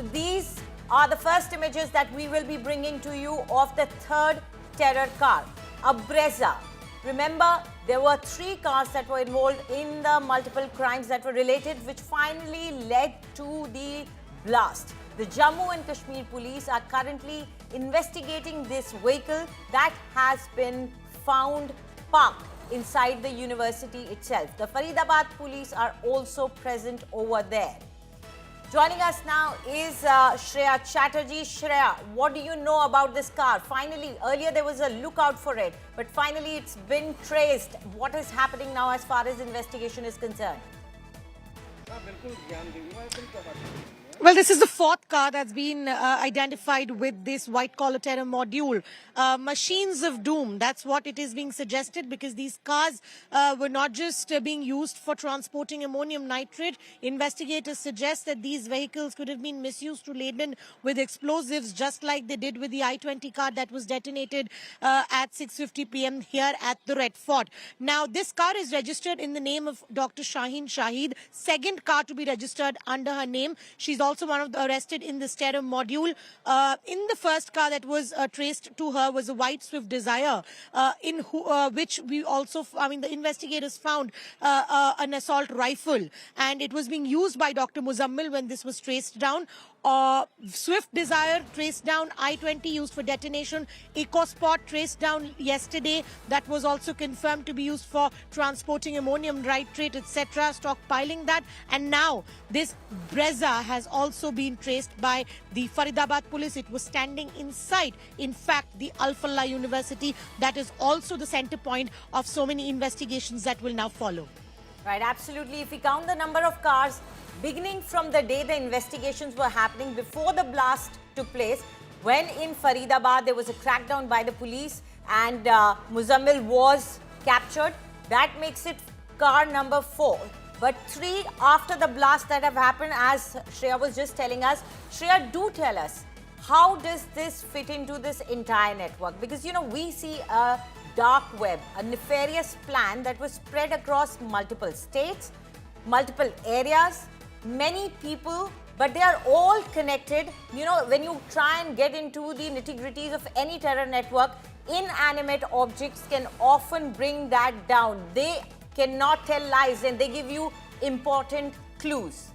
So these are the first images that we will be bringing to you of the third terror car, a Brezza. Remember, there were 3 cars that were involved in the multiple crimes that were related, which finally led to the blast. The Jammu and Kashmir police are currently investigating this vehicle that has been found parked inside the university itself. The Faridabad police are also present over there. Joining us now is Shreya Chatterjee. Shreya, what do you know about this car? Finally, earlier there was a lookout for it, but finally it's been traced. What is happening now as far as investigation is concerned? Well, this is the 4th car that's been identified with this white-collar terror module. Machines of doom, that's what it is being suggested, because these cars were not just being used for transporting ammonium nitrate. Investigators suggest that these vehicles could have been misused to laden with explosives, just like they did with the I-20 car that was detonated at 6:50 p.m. here at the Red Fort. Now, this car is registered in the name of Dr. Shaheen Shahid, second car to be registered under her name. She's also one of the arrested in this terror module. In the first car that was traced to her was a white Swift Desire, which we also, the investigators found an assault rifle, and it was being used by Dr. Muzammil when this was traced down. Swift Desire traced down, I-20 used for detonation, EcoSpot traced down yesterday. That was also confirmed to be used for transporting ammonium nitrate, etc., stockpiling that. And now this Brezza has also been traced by the Faridabad police. It was standing inside, in fact, the Al Falah University. That is also the center point of so many investigations that will now follow. Right, absolutely. If we count the number of cars, beginning from the day the investigations were happening before the blast took place, when in Faridabad there was a crackdown by the police and Muzammil was captured, that makes it car number 4. But 3 after the blast that have happened, as Shreya was just telling us. Shreya, do tell us, how does this fit into this entire network? Because, you know, we see a dark web, a nefarious plan that was spread across multiple states, multiple areas, many people, but they are all connected. You know, when you try and get into the nitty-gritties of any terror network, inanimate objects can often bring that down. They cannot tell lies and they give you important clues.